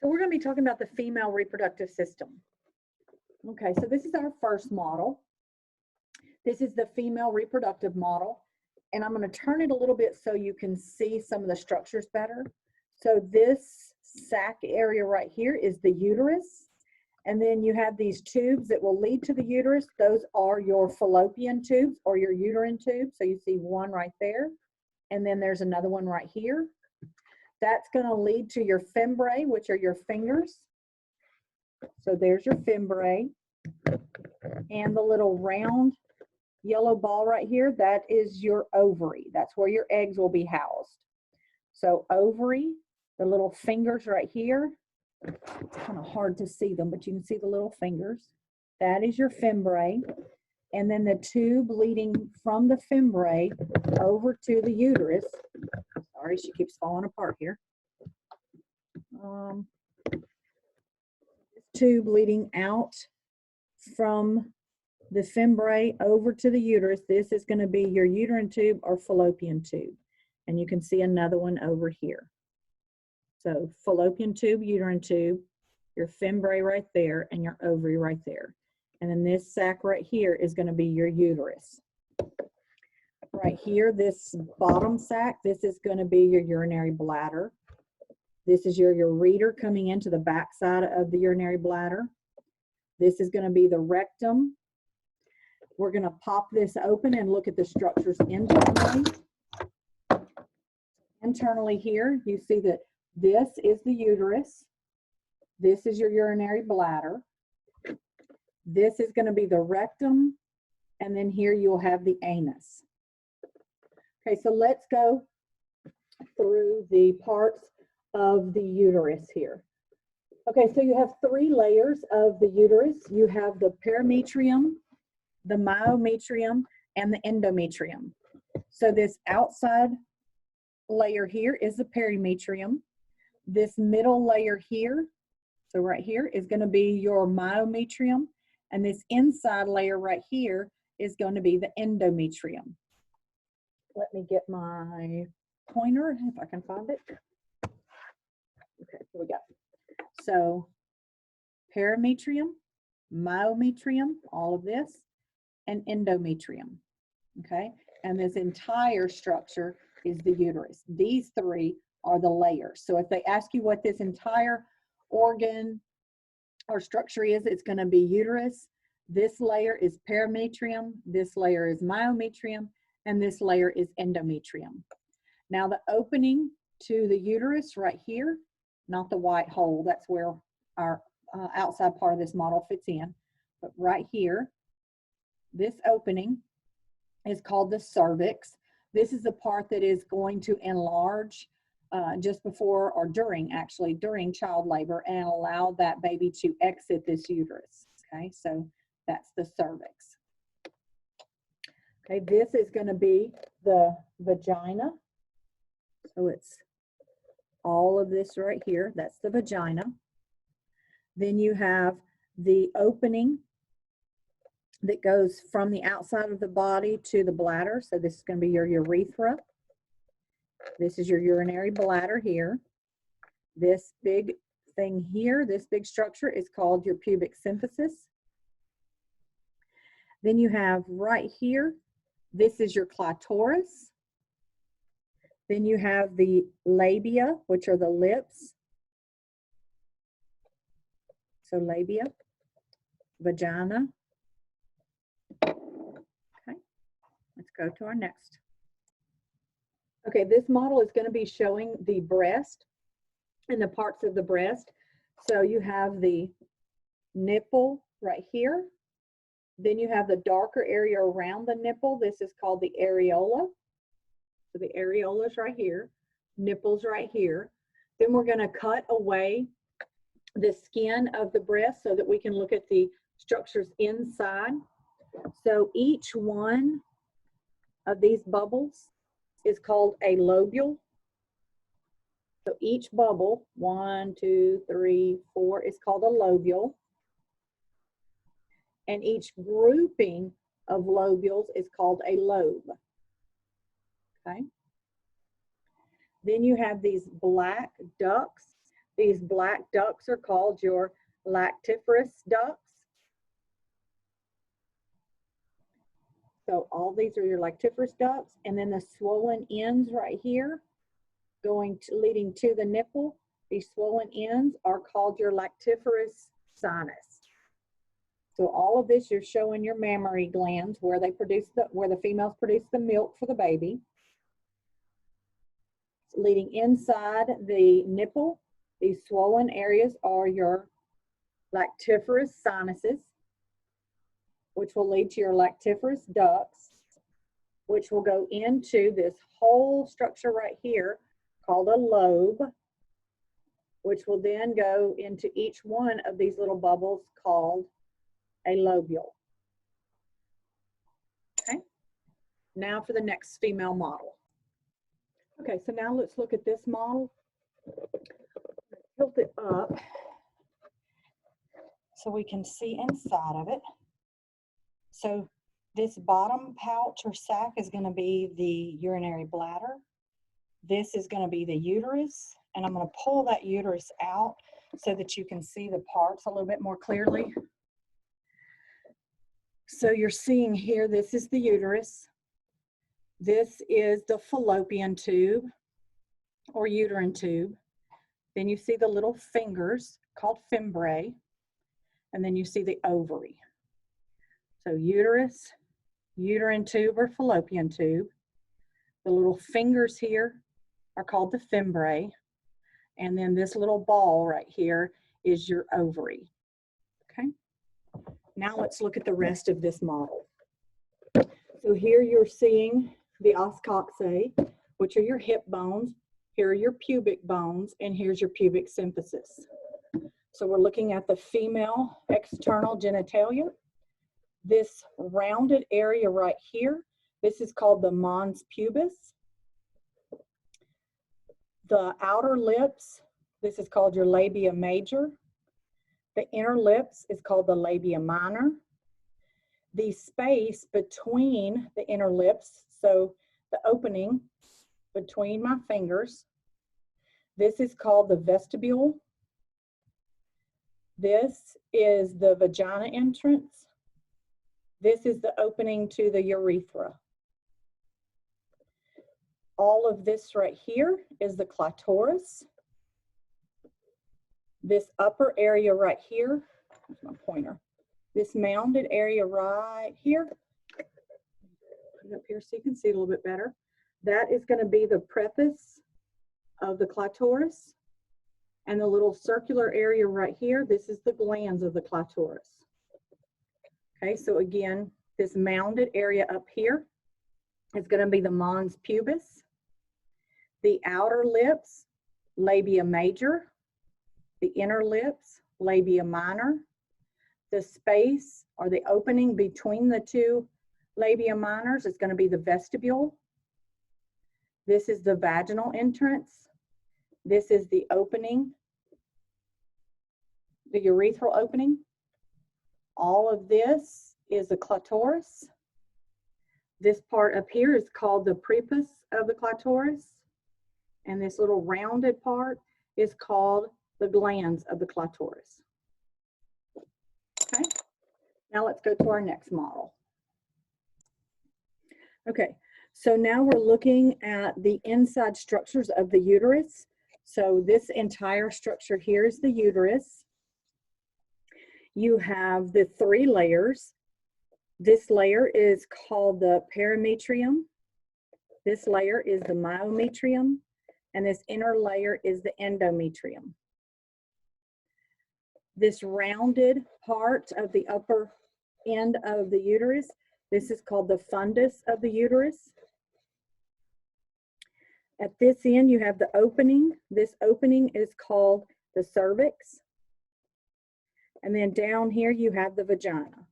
So we're going to be talking about the female reproductive system. Okay, so this is our first model. This is the female reproductive model, and I'm going to turn it a little bit so you can see some of the structures better. So this sac area right here is the uterus, and then you have these tubes that will lead to the uterus. Those are your fallopian tubes or your uterine tubes. So you see one right there, and then there's another one right here. That's going to lead to your fimbriae, which are your fingers. So there's your fimbriae, and the little round yellow ball right here, that is your ovary. That's where your eggs will be housed. So ovary, the little fingers right here, it's kind of hard to see them, but you can see the little fingers. That is your fimbriae. And then the tube leading from the fimbriae over to the uterus. Sorry, she keeps falling apart here. This tube leading out from the fimbriae over to the uterus, this is going to be your uterine tube or fallopian tube. And you can see another one over here. So fallopian tube, uterine tube, your fimbriae right there, and your ovary right there. And then this sac right here is going to be your uterus. Right here, this bottom sac, this is going to be your urinary bladder. This is your ureter coming into the backside of the urinary bladder. This is going to be the rectum. We're going to pop this open and look at the structures internally. Internally here, you see that this is the uterus. This is your urinary bladder. This is going to be the rectum. And then here you'll have the anus. Okay, so let's go through the parts of the uterus here. Okay, so you have three layers of the uterus. You have the perimetrium, the myometrium, and the endometrium. So this outside layer here is the perimetrium. This middle layer here, so right here, is going to be your myometrium, and this inside layer right here is going to be the endometrium. Let me get my pointer if I can find it. Okay, here we go. So perimetrium, myometrium, all of this, and endometrium. Okay, and this entire structure is the uterus. These three are the layers. So if they ask you what this entire organ or structure is, it's going to be uterus. This layer is perimetrium, this layer is myometrium, and this layer is endometrium. Now the opening to the uterus right here, not the white hole, that's where our outside part of this model fits in, but right here, this opening is called the cervix. This is the part that is going to enlarge just before or during child labor and allow that baby to exit this uterus. Okay, so that's the cervix. Okay, this is going to be the vagina. So it's all of this right here. That's the vagina. Then you have the opening that goes from the outside of the body to the bladder. So this is going to be your urethra. This is your urinary bladder here. This big thing here, this big structure is called your pubic symphysis. Then you have right here, this is your clitoris. Then you have the labia, which are the lips. So labia, vagina. Okay, let's go to our next. Okay, this model is going to be showing the breast and the parts of the breast. So you have the nipple right here. Then you have the darker area around the nipple. This is called the areola. So the areola is right here, nipples right here. Then we're going to cut away the skin of the breast so that we can look at the structures inside. So each one of these bubbles is called a lobule. So each bubble, 1, 2, 3, 4, is called a lobule. And each grouping of lobules is called a lobe. Okay. Then you have these black ducts. These black ducts are called your lactiferous ducts. So all these are your lactiferous ducts, and then the swollen ends right here leading to the nipple, these swollen ends are called your lactiferous sinus. So all of this, you're showing your mammary glands where the females produce the milk for the baby. Leading inside the nipple, these swollen areas are your lactiferous sinuses, which will lead to your lactiferous ducts, which will go into this whole structure right here called a lobe, which will then go into each one of these little bubbles called a lobule. Okay, now for the next female model. Okay, so now let's look at this model. Tilt it up so we can see inside of it. So this bottom pouch or sac is going to be the urinary bladder. This is going to be the uterus, and I'm going to pull that uterus out so that you can see the parts a little bit more clearly. So you're seeing here, this is the uterus. This is the fallopian tube or uterine tube. Then you see the little fingers called fimbriae, and then you see the ovary. So uterus, uterine tube or fallopian tube. The little fingers here are called the fimbriae, and then this little ball right here is your ovary. Okay, now let's look at the rest of this model. So here you're seeing the os coxae, which are your hip bones. Here are your pubic bones, and here's your pubic symphysis. So we're looking at the female external genitalia. This rounded area right here, this is called the mons pubis. The outer lips, this is called your labia major. The inner lips is called the labia minor. The space between the inner lips, so the opening between my fingers, this is called the vestibule. This is the vagina entrance. This is the opening to the urethra. All of this right here is the clitoris. This upper area right here, where's my pointer? This mounded area right here, put it up here so you can see it a little bit better. That is going to be the preface of the clitoris. And the little circular area right here, this is the glands of the clitoris. Okay, so again, this mounded area up here is going to be the mons pubis. The outer lips, labia major. The inner lips, labia minor. The space or the opening between the two labia minors is going to be the vestibule. This is the vaginal entrance. This is the opening, the urethral opening. All of this is the clitoris. This part up here is called the prepuce of the clitoris. And this little rounded part is called the glands of the clitoris. Okay, now let's go to our next model. Okay, so now we're looking at the inside structures of the uterus. So this entire structure here is the uterus. You have the 3 layers. This layer is called the perimetrium. This layer is the myometrium. And this inner layer is the endometrium. This rounded part of the upper end of the uterus, this is called the fundus of the uterus. At this end, you have the opening. This opening is called the cervix. And then down here, you have the vagina.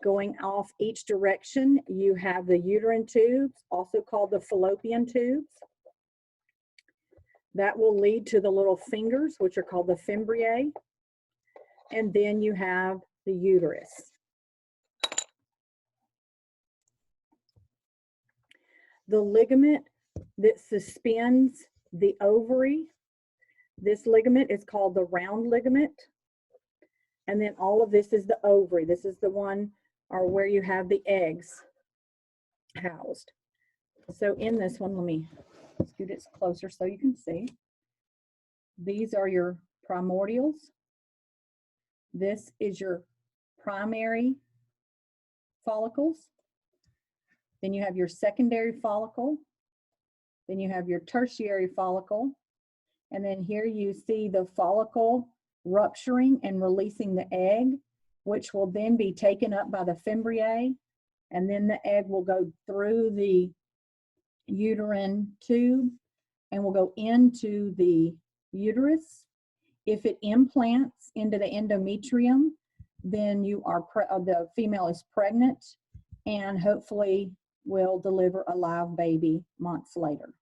Going off each direction, you have the uterine tubes, also called the fallopian tubes. That will lead to the little fingers, which are called the fimbriae. And then you have the uterus. The ligament that suspends the ovary. This ligament is called the round ligament. And then all of this is the ovary. This is the one or where you have the eggs housed. So in this one, let me scoot it closer so you can see. These are your primordials. This is your primary follicles. Then you have your secondary follicle. Then you have your tertiary follicle. And then here you see the follicle rupturing and releasing the egg, which will then be taken up by the fimbriae. And then the egg will go through the uterine tube and will go into the uterus. If it implants into the endometrium, then you are the female is pregnant and hopefully will deliver a live baby months later.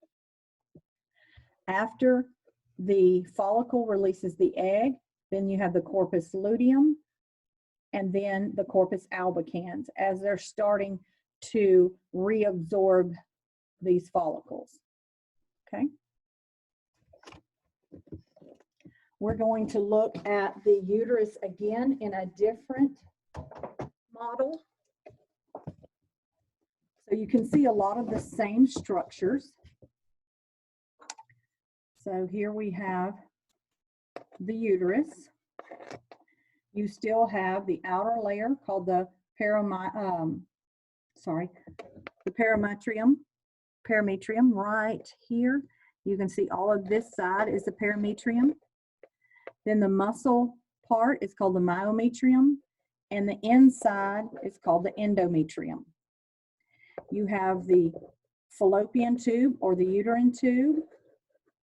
After the follicle releases the egg, then you have the corpus luteum and then the corpus albicans as they're starting to reabsorb these follicles. Okay. We're going to look at the uterus again in a different model. So you can see a lot of the same structures. So here we have the uterus. You still have the outer layer called the parametrium right here. You can see all of this side is the parametrium. Then the muscle part is called the myometrium, and the inside is called the endometrium. You have the fallopian tube or the uterine tube,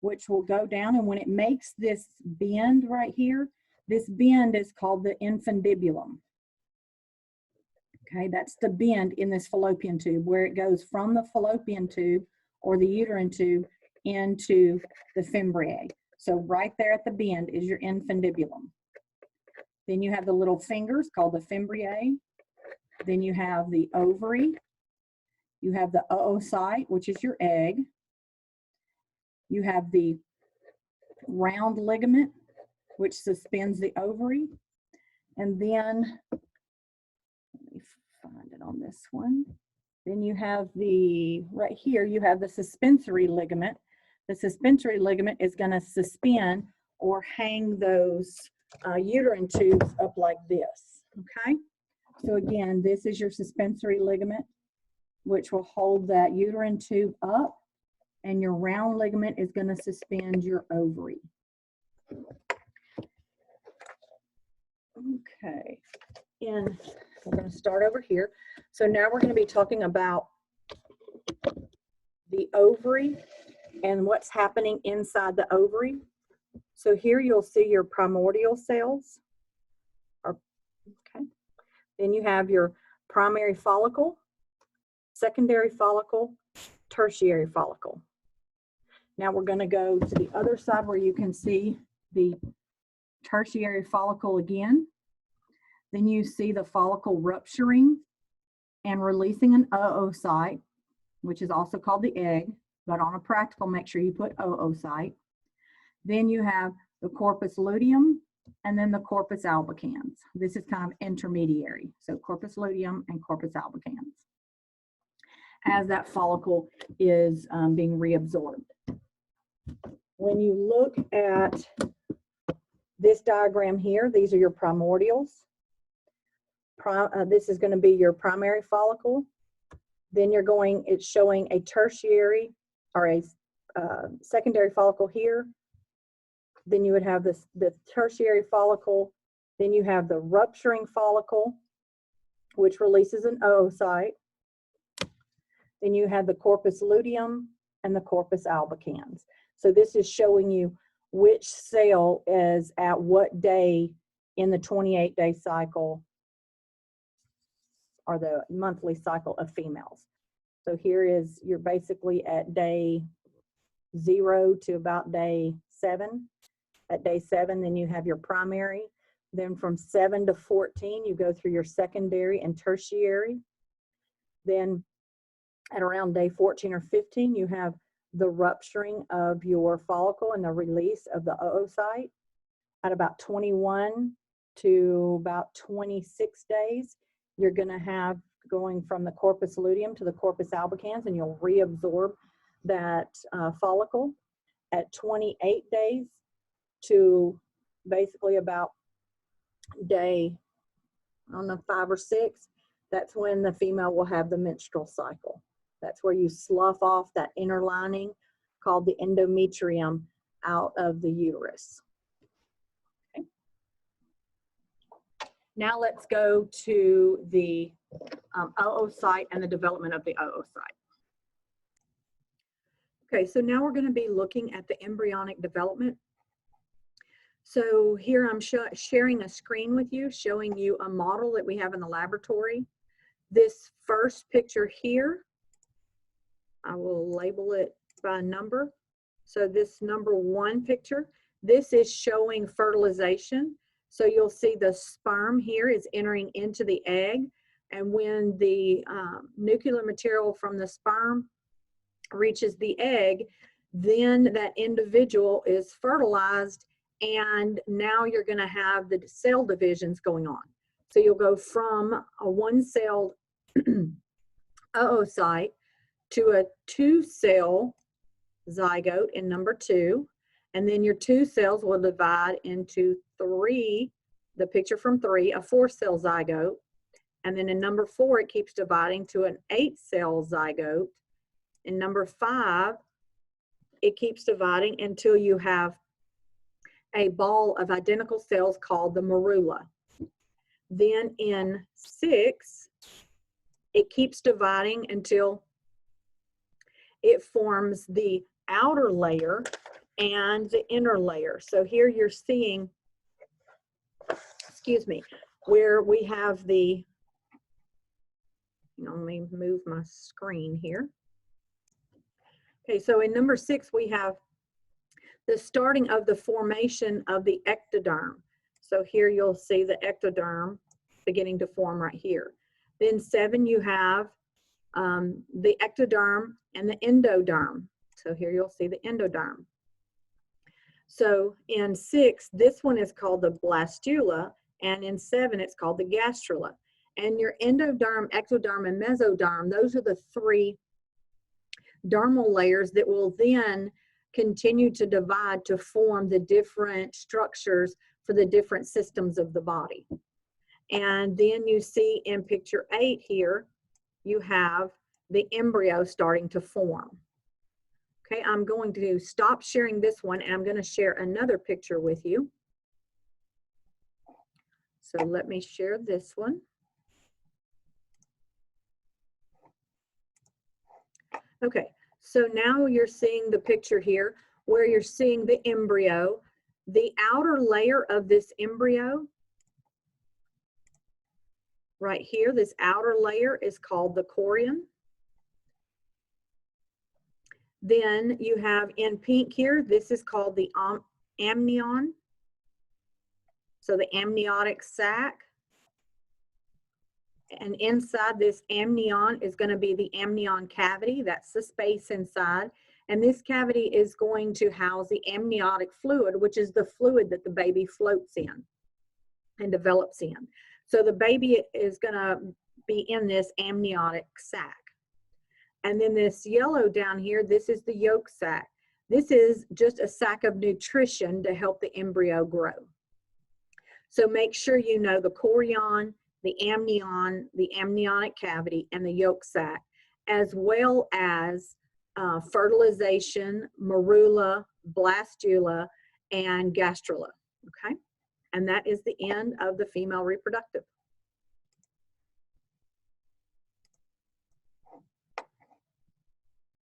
which will go down, and when it makes this bend right here, this bend is called the infundibulum. Okay, that's the bend in this fallopian tube where it goes from the fallopian tube or the uterine tube into the fimbriae. So right there at the bend is your infundibulum. Then you have the little fingers called the fimbriae. Then you have the ovary. You have the oocyte, which is your egg. You have the round ligament, which suspends the ovary. And then, let me find it on this one. Then you have the, right here, you have the suspensory ligament. The suspensory ligament is going to suspend or hang those uterine tubes up like this, okay? So again, this is your suspensory ligament, which will hold that uterine tube up, and your round ligament is going to suspend your ovary. Okay, and we're going to start over here. So now we're going to be talking about the ovary and what's happening inside the ovary. So here you'll see your primordial cells. Okay. Then you have your primary follicle, secondary follicle, tertiary follicle. Now we're going to go to the other side where you can see the tertiary follicle again. Then you see the follicle rupturing and releasing an oocyte, which is also called the egg, but on a practical, make sure you put oocyte. Then you have the corpus luteum and then the corpus albicans. This is kind of intermediary. So corpus luteum and corpus albicans as that follicle is being reabsorbed. When you look at this diagram here, these are your primordials. This is going to be your primary follicle. Then it's showing a tertiary or a secondary follicle here. Then you would have the tertiary follicle. Then you have the rupturing follicle, which releases an oocyte. Then you have the corpus luteum and the corpus albicans. So this is showing you which cell is at what day in the 28-day cycle or the monthly cycle of females. So here is, you're basically at day 0 to about day 7. At day 7, then you have your primary. Then from 7 to 14, you go through your secondary and tertiary. Then at around day 14 or 15, you have the rupturing of your follicle and the release of the oocyte at about 21 to about 26 days. You're going to have going from the corpus luteum to the corpus albicans, and you'll reabsorb that follicle. At 28 days to basically about day, I don't know, 5 or 6, that's when the female will have the menstrual cycle. That's where you slough off that inner lining called the endometrium out of the uterus. Okay. Now let's go to the oocyte and the development of the oocyte. Okay, so now we're going to be looking at the embryonic development. So here I'm sharing a screen with you, showing you a model that we have in the laboratory. This first picture here, I will label it by number. So this number 1 picture, this is showing fertilization. So you'll see the sperm here is entering into the egg. And when the nuclear material from the sperm reaches the egg, then that individual is fertilized, and now you're going to have the cell divisions going on. So you'll go from a 1-celled oocyte to a 2-cell zygote in number 2, and then your 2 cells will divide into 3, the picture from 3, a 4-cell zygote, and then in number 4 it keeps dividing to an 8-cell zygote. In number 5, it keeps dividing until you have a ball of identical cells called the morula. Then in 6, it keeps dividing until it forms the outer layer and the inner layer. So here you're seeing, excuse me, where we have the, let me move my screen here. Okay, so in number 6, we have the starting of the formation of the ectoderm. So here you'll see the ectoderm beginning to form right here. Then 7, you have the ectoderm and the endoderm. So here you'll see the endoderm. So in 6, this one is called the blastula, and in 7, it's called the gastrula. And your endoderm, ectoderm, and mesoderm, those are the 3 dermal layers that will then continue to divide to form the different structures for the different systems of the body. And then you see in picture 8 here, you have the embryo starting to form. Okay, I'm going to stop sharing this one, and I'm going to share another picture with you. So let me share this one. Okay, so now you're seeing the picture here where you're seeing the embryo. The outer layer of this embryo, right here, this outer layer is called the chorion. Then you have in pink here, this is called the amnion. So the amniotic sac. And inside this amnion is going to be the amnion cavity. That's the space inside. And this cavity is going to house the amniotic fluid, which is the fluid that the baby floats in and develops in. So the baby is going to be in this amniotic sac. And then this yellow down here, this is the yolk sac. This is just a sac of nutrition to help the embryo grow. So make sure you know the chorion, the amnion, the amniotic cavity, and the yolk sac, as well as fertilization, morula, blastula, and gastrula, okay? And that is the end of the female reproductive.